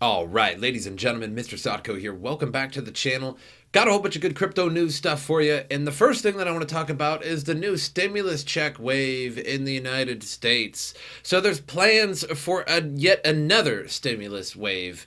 All right, ladies and gentlemen, MrSotko here. Welcome back to the channel. Got a whole bunch of good crypto news stuff for you. And the first thing that I want to talk about is the new stimulus check wave in the United States. So there's plans for yet another stimulus wave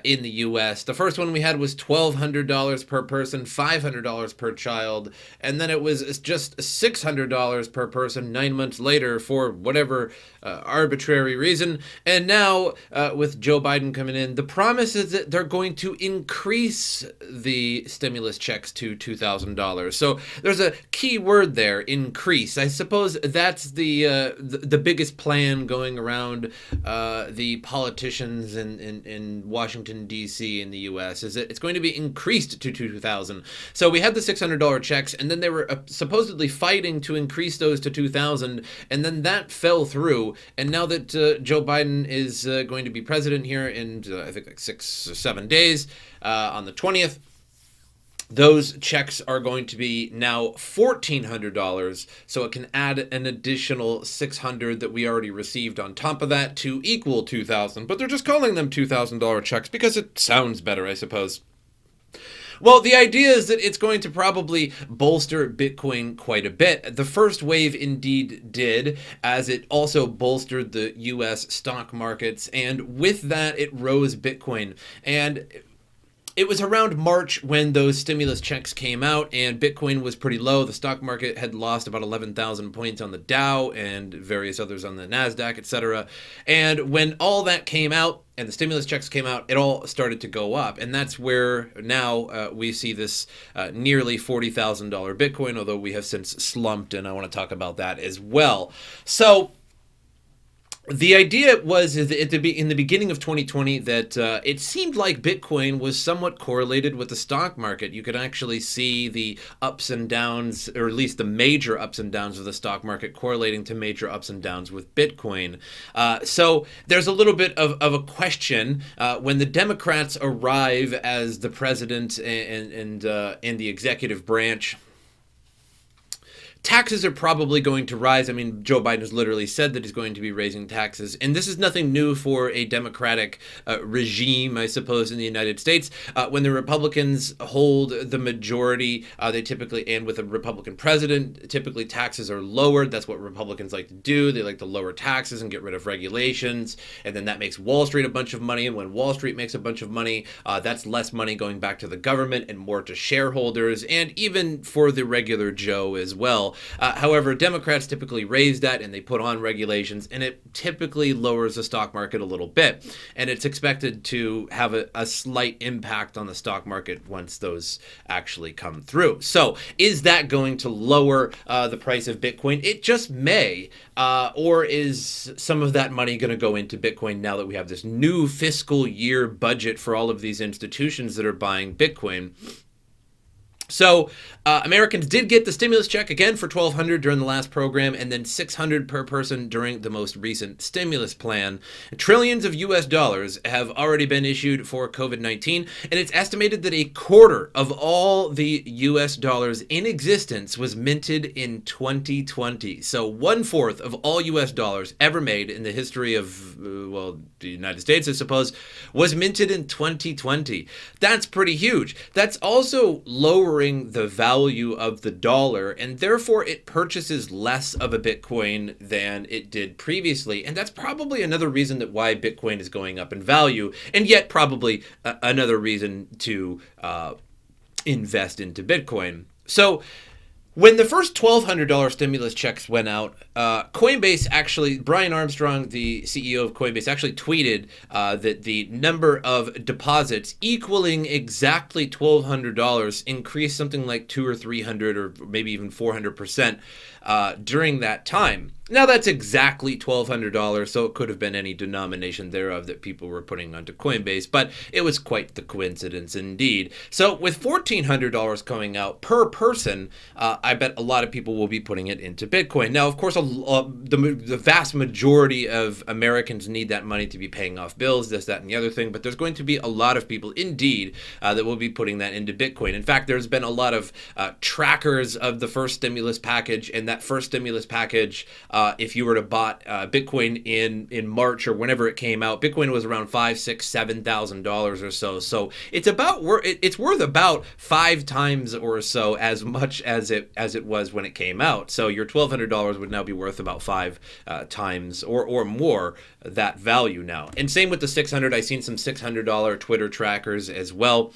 in the U.S. The first one we had was $1,200 per person, $500 per child, and then it was just $600 per person 9 months later for whatever arbitrary reason. And now, with Joe Biden coming in, the promise is that they're going to increase the stimulus checks to $2,000. So there's a key word there, increase. I suppose that's the biggest plan going around the politicians in Washington, D.C. in the U.S. is that it's going to be increased to $2,000. So we had the $600 checks, and then they were supposedly fighting to increase those to $2,000, and then that fell through. And now that Joe Biden is going to be president here in, I think, like 6 or 7 days, on the 20th, those checks are going to be now $1,400, so it can add an additional $600 that we already received on top of that to equal $2,000. But they're just calling them $2,000 checks because it sounds better, I suppose. Well, the idea is that it's going to probably bolster Bitcoin quite a bit. The first wave indeed did, as it also bolstered the U.S. stock markets, and with that, it rose Bitcoin. And it was around March when those stimulus checks came out, and Bitcoin was pretty low. The stock market had lost about 11,000 points on the Dow and various others on the NASDAQ, etc. And when all that came out and the stimulus checks came out, it all started to go up. And that's where now we see this nearly $40,000 Bitcoin, although we have since slumped, and I want to talk about that as well. So the idea was in the beginning of 2020 that it seemed like Bitcoin was somewhat correlated with the stock market. You could actually see the ups and downs, or at least the major ups and downs of the stock market correlating to major ups and downs with Bitcoin. So there's a little bit of a question when the Democrats arrive as the president and the executive branch. Taxes are probably going to rise. I mean, Joe Biden has literally said that he's going to be raising taxes. And this is nothing new for a Democratic regime, I suppose, in the United States. When the Republicans hold the majority, they typically, and with a Republican president, typically taxes are lowered. That's what Republicans like to do. They like to lower taxes and get rid of regulations. And then that makes Wall Street a bunch of money. And when Wall Street makes a bunch of money, that's less money going back to the government and more to shareholders, and even for the regular Joe as well. However, Democrats typically raise that and they put on regulations, and it typically lowers the stock market a little bit. And it's expected to have a slight impact on the stock market once those actually come through. So is that going to lower the price of Bitcoin? It just may. Or is some of that money going to go into Bitcoin now that we have this new fiscal year budget for all of these institutions that are buying Bitcoin? So Americans did get the stimulus check again for $1,200 during the last program, and then $600 per person during the most recent stimulus plan. Trillions of US dollars have already been issued for COVID-19, and it's estimated that a quarter of all the US dollars in existence was minted in 2020. So 1/4 of all US dollars ever made in the history of, the United States, I suppose, was minted in 2020. That's pretty huge. That's also lowering the value of the dollar, and therefore it purchases less of a Bitcoin than it did previously. And that's probably another reason that why Bitcoin is going up in value, and yet probably another reason to invest into Bitcoin. So when the first $1,200 stimulus checks went out, Coinbase actually, Brian Armstrong, the CEO of Coinbase, actually tweeted that the number of deposits equaling exactly $1,200 increased something like 200 or 300 or maybe even 400% during that time. Now that's exactly $1,200, so it could have been any denomination thereof that people were putting onto Coinbase, but it was quite the coincidence indeed. So with $1,400 coming out per person, I bet a lot of people will be putting it into Bitcoin. Now, of course, the vast majority of Americans need that money to be paying off bills, this, that, and the other thing, but there's going to be a lot of people indeed that will be putting that into Bitcoin. In fact, there's been a lot of trackers of the first stimulus package, and that first stimulus package if you were to bought Bitcoin in March or whenever it came out, Bitcoin was around $5,000, $6,000, $7,000 or so. So it's worth about 5 times or so as much as it was when it came out. So your $1,200 would now be worth about 5 times or more that value now. And same with the 600. I've seen some $600 Twitter trackers as well,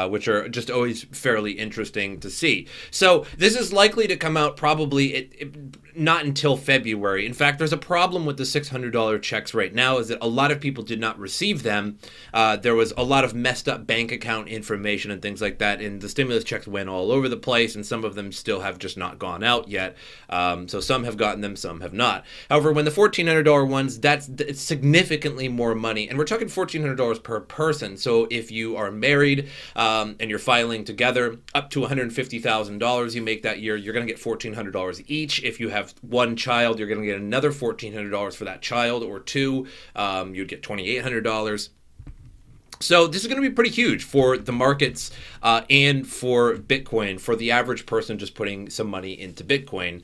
which are just always fairly interesting to see. So this is likely to come out probably not until February. In fact, there's a problem with the $600 checks right now, is that a lot of people did not receive them. There was a lot of messed up bank account information and things like that, and the stimulus checks went all over the place, and some of them still have just not gone out yet. So some have gotten them, some have not. However, when the $1,400 ones, it's significantly more money, and we're talking $1,400 per person. So if you are married, and you're filing together up to $150,000 you make that year, you're going to get $1,400 each. If you have one child, you're going to get another $1,400 for that child, or two. You'd get $2,800. So this is going to be pretty huge for the markets and for Bitcoin, for the average person just putting some money into Bitcoin.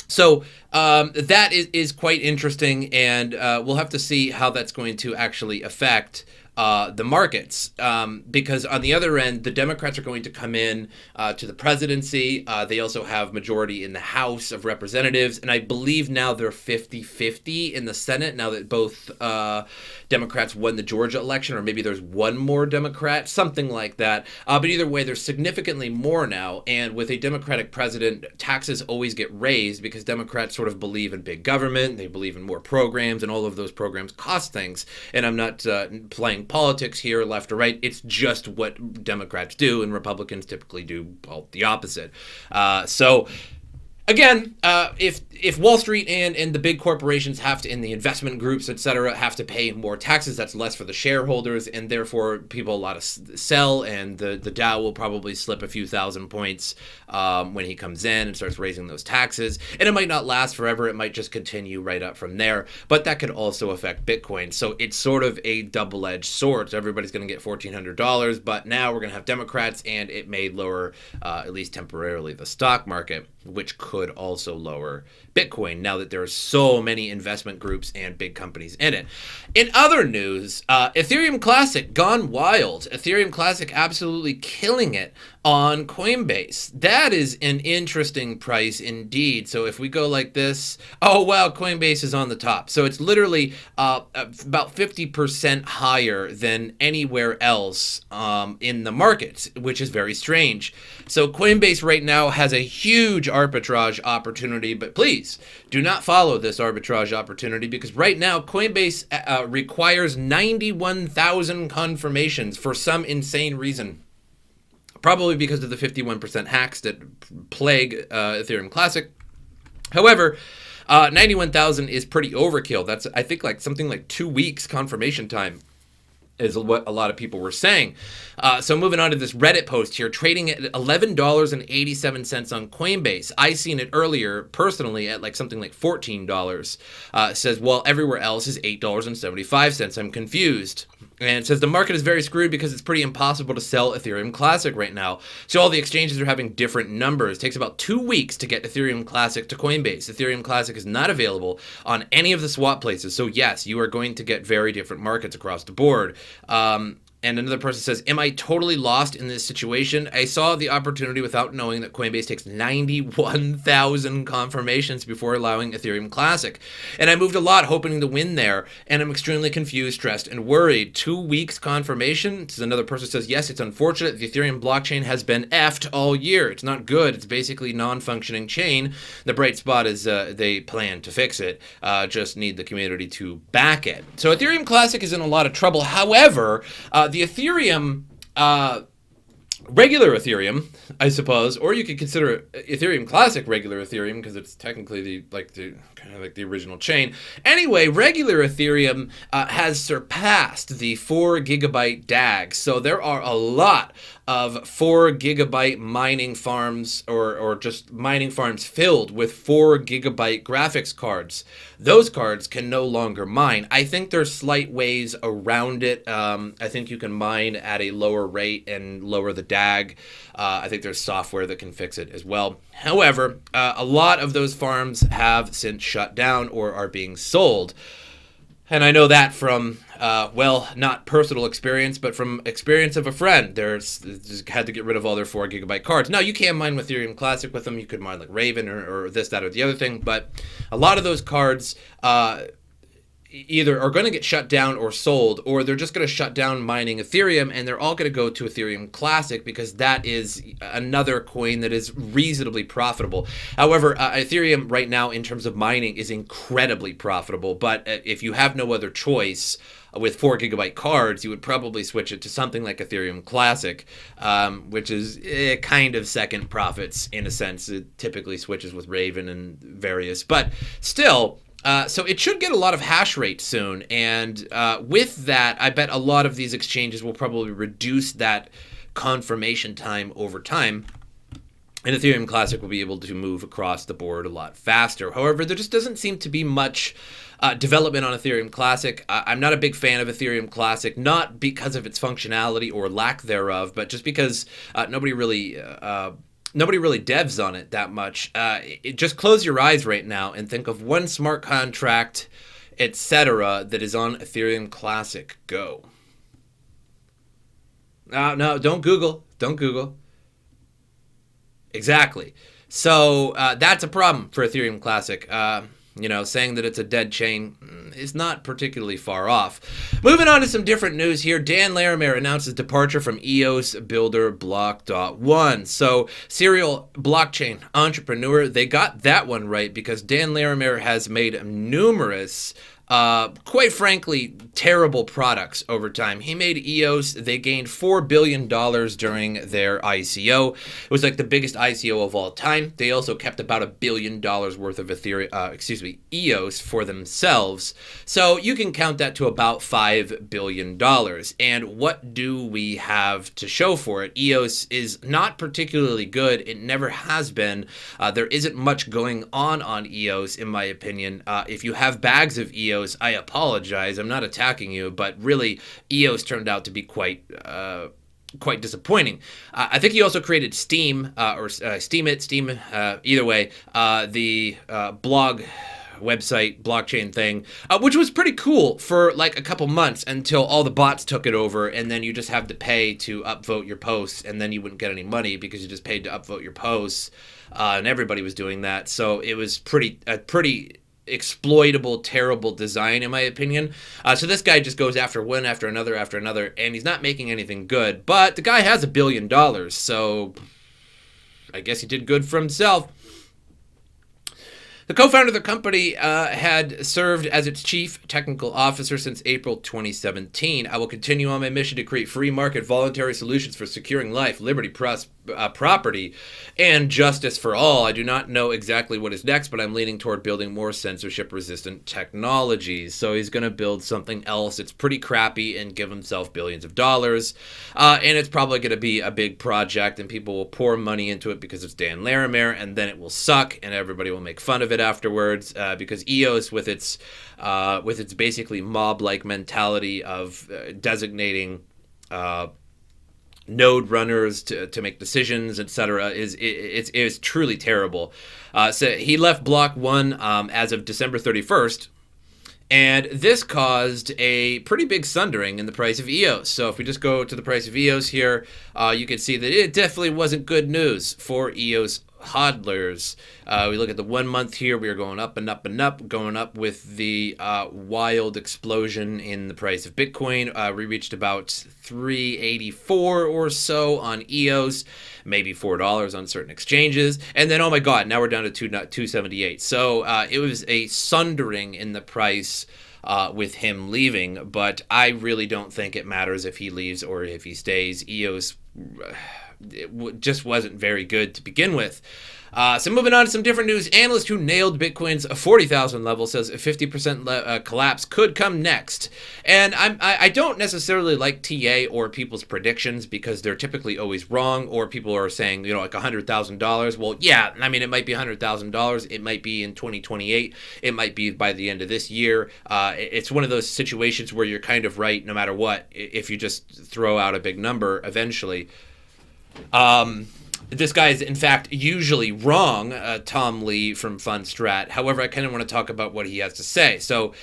So that is quite interesting, and we'll have to see how that's going to actually affect the markets, because on the other end, the Democrats are going to come in to the presidency. They also have majority in the House of Representatives, and I believe now they're 50-50 in the Senate, now that both Democrats won the Georgia election, or maybe there's one more Democrat, something like that. But either way, there's significantly more now, and with a Democratic president, taxes always get raised because Democrats sort of believe in big government, they believe in more programs, and all of those programs cost things. And I'm not playing politics here, left or right. It's just what Democrats do, and Republicans typically do the opposite. So again, if Wall Street and the big corporations have to, and the investment groups, etc., have to pay more taxes, that's less for the shareholders, and therefore people a lot of sell, and the Dow will probably slip a few thousand points when he comes in and starts raising those taxes. And it might not last forever. It might just continue right up from there. But that could also affect Bitcoin. So it's sort of a double-edged sword. So everybody's going to get $1,400, but now we're going to have Democrats, and it may lower, at least temporarily, the stock market, which could also lower Bitcoin now that there are so many investment groups and big companies in it. In other news, Ethereum Classic gone wild. Ethereum Classic absolutely killing it on Coinbase. That is an interesting price indeed. So if we go like this, oh wow, Coinbase is on the top. So it's literally about 50% higher than anywhere else in the markets, which is very strange. So Coinbase right now has a huge arbitrage opportunity, but please do not follow this arbitrage opportunity, because right now Coinbase requires 91,000 confirmations for some insane reason. Probably because of the 51% hacks that plague Ethereum Classic. However, 91,000 is pretty overkill. That's, I think, like something like 2 weeks confirmation time is what a lot of people were saying. So moving on to this Reddit post here, trading at $11.87 on Coinbase. I seen it earlier personally at like something like $14. It says, well, everywhere else is $8.75. I'm confused. And it says the market is very screwed because it's pretty impossible to sell Ethereum Classic right now. So all the exchanges are having different numbers. It takes about 2 weeks to get Ethereum Classic to Coinbase. Ethereum Classic is not available on any of the swap places. So yes, you are going to get very different markets across the board. And another person says, am I totally lost in this situation? I saw the opportunity without knowing that Coinbase takes 91,000 confirmations before allowing Ethereum Classic. And I moved a lot hoping to win there, and I'm extremely confused, stressed, and worried. 2 weeks confirmation? This is another person says, yes, it's unfortunate. The Ethereum blockchain has been effed all year. It's not good. It's basically non-functioning chain. The bright spot is they plan to fix it. Just need the community to back it. So Ethereum Classic is in a lot of trouble. However, the Ethereum, regular Ethereum, I suppose, or you could consider Ethereum Classic regular Ethereum, because it's technically the kind of like the original chain. Anyway, regular Ethereum has surpassed the 4 gigabyte DAG. So there are a lot of 4 gigabyte mining farms or just mining farms filled with 4 gigabyte graphics cards. Those cards can no longer mine. I think there's slight ways around it. I think you can mine at a lower rate and lower the DAG. I think there's software that can fix it as well. However, a lot of those farms have since shut down or are being sold. And I know that from, not personal experience, but from experience of a friend. Just had to get rid of all their 4 gigabyte cards. Now, you can mine with Ethereum Classic with them. You could mine like Raven or this, that, or the other thing. But a lot of those cards either are going to get shut down or sold, or they're just going to shut down mining Ethereum, and they're all going to go to Ethereum Classic because that is another coin that is reasonably profitable. However, Ethereum right now in terms of mining is incredibly profitable, but if you have no other choice with 4 gigabyte cards, you would probably switch it to something like Ethereum Classic, which is kind of second profits in a sense. It typically switches with Raven and various, but still, so it should get a lot of hash rate soon, and with that, I bet a lot of these exchanges will probably reduce that confirmation time over time, and Ethereum Classic will be able to move across the board a lot faster. However, there just doesn't seem to be much development on Ethereum Classic. I'm not a big fan of Ethereum Classic, not because of its functionality or lack thereof, but just because nobody really devs on it that much. Just close your eyes right now and think of one smart contract, etc., that is on Ethereum Classic. Go. No, don't Google. Don't Google. Exactly. So that's a problem for Ethereum Classic. Saying that it's a dead chain is not particularly far off. Moving on to some different news here. Dan Larimer announces departure from EOS builder Block.one. So, serial blockchain entrepreneur, they got that one right because Dan Larimer has made numerous quite frankly, terrible products over time. He made EOS. They gained $4 billion during their ICO. It was like the biggest ICO of all time. They also kept about $1 billion worth of EOS for themselves. So you can count that to about $5 billion. And what do we have to show for it? EOS is not particularly good. It never has been. There isn't much going on EOS, in my opinion. If you have bags of EOS, I apologize. I'm not attacking you, but really, EOS turned out to be quite disappointing. I think he also created Steam, or Steam, either way, the blog website blockchain thing, which was pretty cool for like a couple months until all the bots took it over, and then you just have to pay to upvote your posts, and then you wouldn't get any money because you just paid to upvote your posts, and everybody was doing that. So it was pretty exploitable, terrible design, in my opinion. So this guy just goes after one after another, and he's not making anything good. But the guy has $1 billion, so I guess he did good for himself. The co-founder of the company had served as its chief technical officer since April 2017. I will continue on my mission to create free market voluntary solutions for securing life, liberty, property, and justice for all. I do not know exactly what is next, but I'm leaning toward building more censorship-resistant technologies. So he's going to build something else. It's pretty crappy and give himself billions of dollars. And it's probably going to be a big project, and people will pour money into it because it's Dan Larimer, and then it will suck, and everybody will make fun of it afterwards, because EOS, with its basically mob-like mentality of designating node runners to make decisions, etc., is truly terrible. So he left Block.one as of December 31st. And this caused a pretty big sundering in the price of EOS. So if we just go to the price of EOS here, you can see that it definitely wasn't good news for EOS hodlers. We look at the 1 month here, we are going up and up and up, going up with the wild explosion in the price of Bitcoin. We reached about 384 or so on EOS, maybe $4 on certain exchanges, and then, oh my god, now we're down to 278. So it was a sundering in the price with him leaving, but I really don't think it matters if he leaves or if he stays. EOS just wasn't very good to begin with. So moving on to some different news, analyst who nailed Bitcoin's 40,000 level says a 50% collapse could come next. And I don't necessarily like TA or people's predictions because they're typically always wrong, or people are saying, like $100,000. Well, yeah, I mean, it might be $100,000. It might be in 2028. It might be by the end of this year. It's one of those situations where you're kind of right no matter what, if you just throw out a big number eventually. This guy is, in fact, usually wrong, Tom Lee from Fundstrat. However, I kind of want to talk about what he has to say. So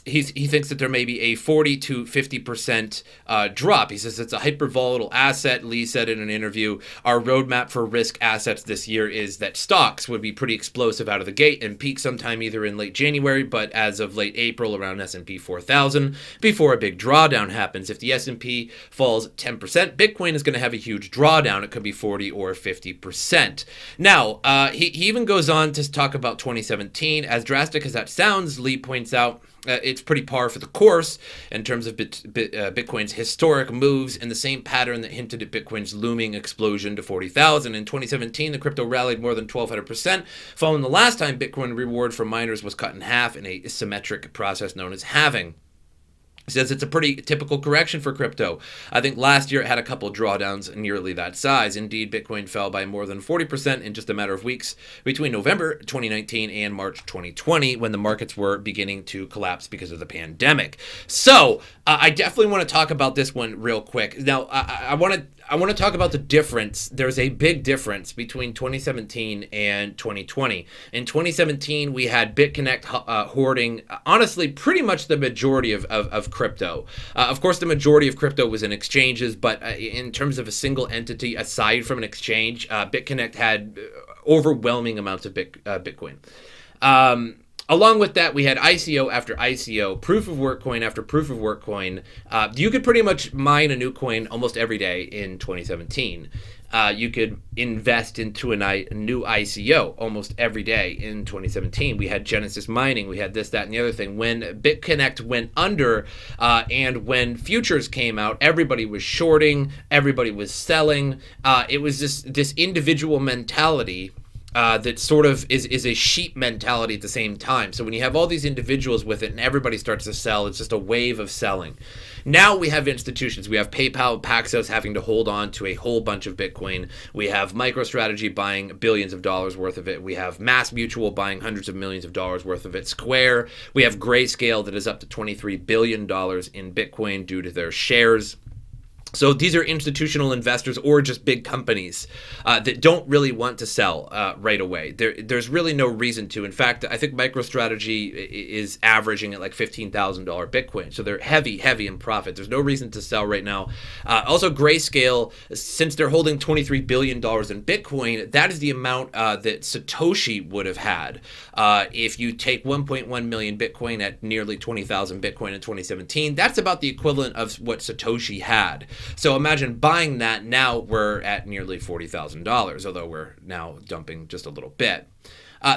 he thinks that there may be a 40 to 50% drop. He says it's a hyper-volatile asset. Lee said in an interview, our roadmap for risk assets this year is that stocks would be pretty explosive out of the gate and peak sometime either in late January, but as of late April around S&P 4000 before a big drawdown happens. If the S&P falls 10%, Bitcoin is going to have a huge drawdown. It could be 40 or 50%. Now, he even goes on to talk about 2017. As drastic as that sounds, Lee points out, it's pretty par for the course in terms of Bitcoin's historic moves and the same pattern that hinted at Bitcoin's looming explosion to 40,000. In 2017, the crypto rallied more than 1,200%, following the last time Bitcoin reward for miners was cut in half in a symmetric process known as halving. He says it's a pretty typical correction for crypto. I think last year it had a couple drawdowns nearly that size. Indeed, Bitcoin fell by more than 40% in just a matter of weeks between November 2019 and March 2020 when the markets were beginning to collapse because of the pandemic. So I definitely want to talk about this one real quick. Now, I want to talk about the difference. There's a big difference between 2017 and 2020. In 2017, we had BitConnect hoarding, honestly, pretty much the majority of crypto. Of course, the majority of crypto was in exchanges, but in terms of a single entity, aside from an exchange, BitConnect had overwhelming amounts of Bitcoin. Along with that, we had ICO after ICO, proof of work coin after proof of work coin. You could pretty much mine a new coin almost every day in 2017. You could invest into a new ICO almost every day in 2017. We had Genesis mining. We had this, that, and the other thing. When BitConnect went under and when futures came out, everybody was shorting, everybody was selling. It was this individual mentality that sort of is a sheep mentality at the same time. So when you have all these individuals with it and everybody starts to sell, it's just a wave of selling. Now we have institutions. We have PayPal, Paxos having to hold on to a whole bunch of Bitcoin. We have MicroStrategy buying billions of dollars worth of it. We have MassMutual buying hundreds of millions of dollars worth of it. Square. We have Grayscale that is up to $23 billion in Bitcoin due to their shares. So these are institutional investors or just big companies that don't really want to sell right away. There's really no reason to. In fact, I think MicroStrategy is averaging at like $15,000 Bitcoin. So they're heavy in profit. There's no reason to sell right now. Also, Grayscale, since they're holding $23 billion in Bitcoin, that is the amount that Satoshi would have had. If you take 1.1 million Bitcoin at nearly 20,000 Bitcoin in 2017, that's about the equivalent of what Satoshi had. So imagine buying that. Now we're at nearly $40,000, although we're now dumping just a little bit.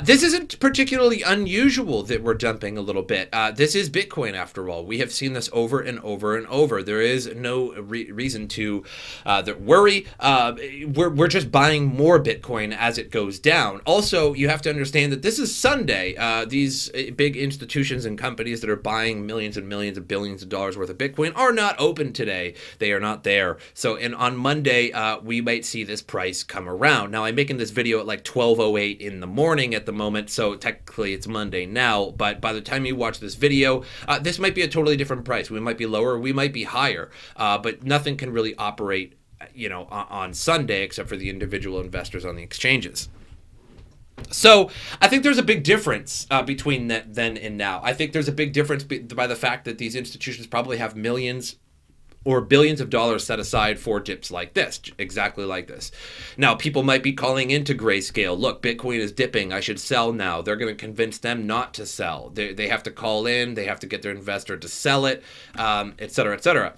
This isn't particularly unusual that we're dumping a little bit. This is Bitcoin, after all. We have seen this over and over and over. There is no reason to worry. We're just buying more Bitcoin as it goes down. Also, you have to understand that this is Sunday. These big institutions and companies that are buying millions and millions of billions of dollars worth of Bitcoin are not open today. They are not there. So on Monday, we might see this price come around. Now, I'm making this video at like 12:08 in the morning at the moment, so technically it's Monday now, but by the time you watch this video, this might be a totally different price. We might be lower, we might be higher, but nothing can really operate, on Sunday except for the individual investors on the exchanges. So I think there's a big difference between then and now. I think there's a big difference by the fact that these institutions probably have millions or billions of dollars set aside for dips like this, exactly like this. Now, people might be calling into Grayscale, look, Bitcoin is dipping, I should sell now. They're going to convince them not to sell. They have to call in, they have to get their investor to sell it, et cetera, et cetera.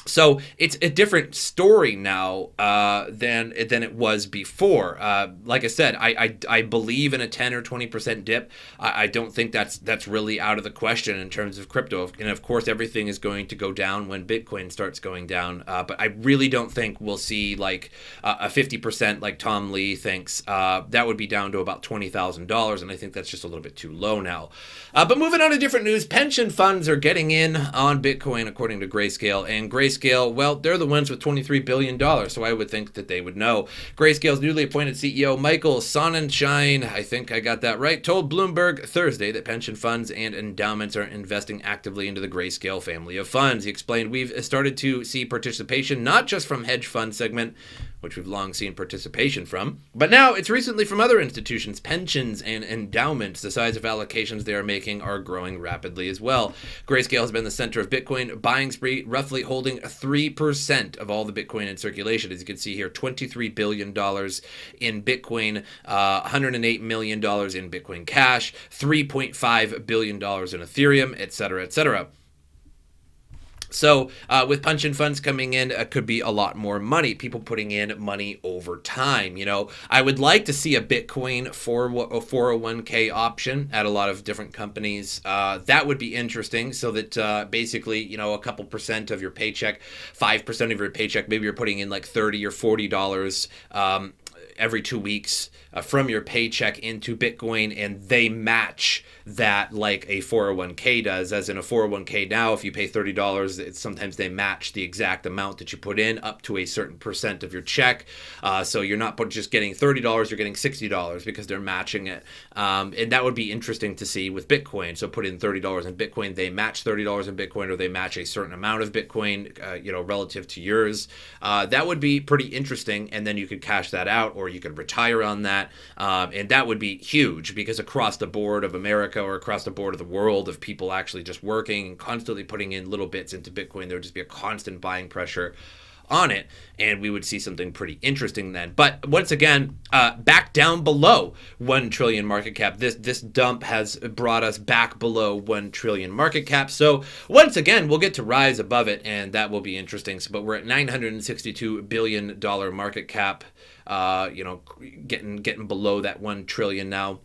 So it's a different story now than it was before. Like I said, I believe in a 10 or 20% dip. I don't think that's really out of the question in terms of crypto. And of course, everything is going to go down when Bitcoin starts going down. But I really don't think we'll see like a 50% like Tom Lee thinks. That would be down to about $20,000, and I think that's just a little bit too low now. But moving on to different news, pension funds are getting in on Bitcoin according to Grayscale, and Grayscale, well, they're the ones with $23 billion, so I would think that they would know. Grayscale's newly appointed CEO, Michael Sonnenschein, I think I got that right, told Bloomberg Thursday that pension funds and endowments are investing actively into the Grayscale family of funds. He explained, we've started to see participation not just from hedge fund segment, which we've long seen participation from, but now it's recently from other institutions, pensions and endowments. The size of allocations they are making are growing rapidly as well. Grayscale has been the center of Bitcoin buying spree, roughly holding 3% of all the Bitcoin in circulation. As you can see here, $23 billion in Bitcoin, $108 million in Bitcoin Cash, $3.5 billion in Ethereum, et cetera, et cetera. So with pension funds coming in, could be a lot more money, people putting in money over time. You know, I would like to see a Bitcoin for a 401k option at a lot of different companies. That would be interesting, so that basically, you know, a couple percent of your paycheck, 5% of your paycheck, maybe you're putting in like $30 or $40 every 2 weeks from your paycheck into Bitcoin, and they match that like a 401k does. As in a 401k now, if you pay $30, sometimes they match the exact amount that you put in up to a certain percent of your check. So you're not just getting $30, you're getting $60 because they're matching it. And that would be interesting to see with Bitcoin. So put in $30 in Bitcoin, they match $30 in Bitcoin, or they match a certain amount of Bitcoin, you know, relative to yours. That would be pretty interesting, and then you could cash that out, or you could retire on that. And that would be huge, because across the board of America, or across the board of the world, of people actually just working and constantly putting in little bits into Bitcoin, there would just be a constant buying pressure on it, and we would see something pretty interesting then. But once again, back down below 1 trillion market cap. This dump has brought us back below 1 trillion market cap. So once again, we'll get to rise above it, and that will be interesting. So, but we're at $962 billion market cap. You know, getting below that 1 trillion now.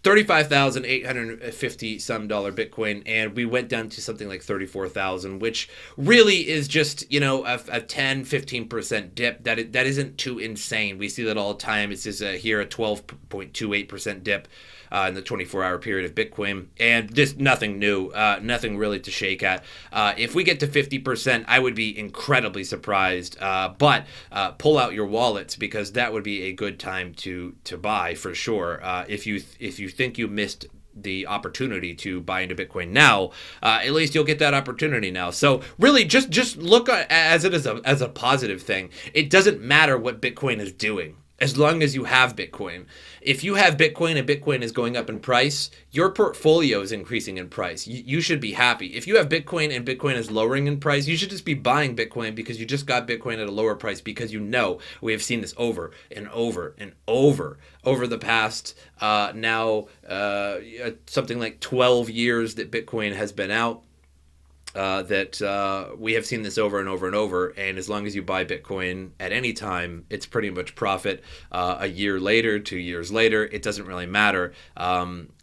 35,850 some dollar Bitcoin, and we went down to something like 34,000, which really is just, you know, a 10-15% dip. That isn't too insane. We see that all the time. It's just here a 12.28% dip in the 24-hour period of Bitcoin, and just nothing new, nothing really to shake at. If we get to 50%, I would be incredibly surprised. But pull out your wallets, because that would be a good time to buy for sure. If you think you missed the opportunity to buy into Bitcoin now, at least you'll get that opportunity now. So really, just look at as it as a positive thing. It doesn't matter what Bitcoin is doing, as long as you have Bitcoin. If you have Bitcoin and Bitcoin is going up in price, your portfolio is increasing in price. You should be happy. If you have Bitcoin and Bitcoin is lowering in price, you should just be buying Bitcoin, because you just got Bitcoin at a lower price, because you know we have seen this over and over and over the past something like 12 years that Bitcoin has been out. We have seen this over and over and over, and as long as you buy Bitcoin at any time, it's pretty much profit. A year later, 2 years later, it doesn't really matter.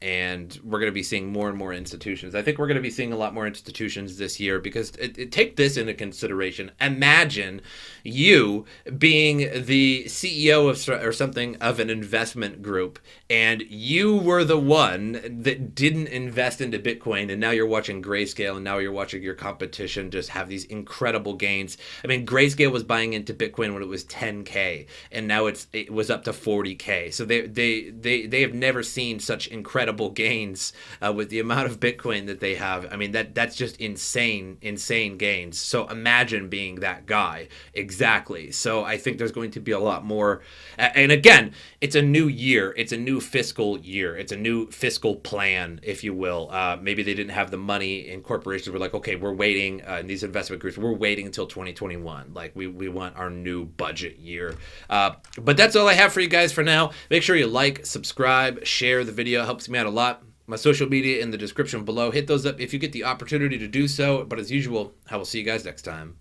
And we're going to be seeing more and more institutions. I think we're going to be seeing a lot more institutions this year, because take this into consideration. Imagine you being the CEO or something of an investment group, and you were the one that didn't invest into Bitcoin, and now you're watching Grayscale, and now you're watching your competition just have these incredible gains. I mean, Grayscale was buying into Bitcoin when it was 10K, and now it was up to 40K. So they have never seen such incredible gains with the amount of Bitcoin that they have. I mean, that's just insane gains. So imagine being that guy. Exactly. So I think there's going to be a lot more. And again, it's a new year. It's a new fiscal year. It's a new fiscal plan, if you will. Maybe they didn't have the money, and corporations were like, okay, we're waiting, in these investment groups, we're waiting until 2021. Like, we want our new budget year. But that's all I have for you guys for now. Make sure you like, subscribe, share the video. It helps me out a lot. My social media in the description below. Hit those up if you get the opportunity to do so. But as usual, I will see you guys next time.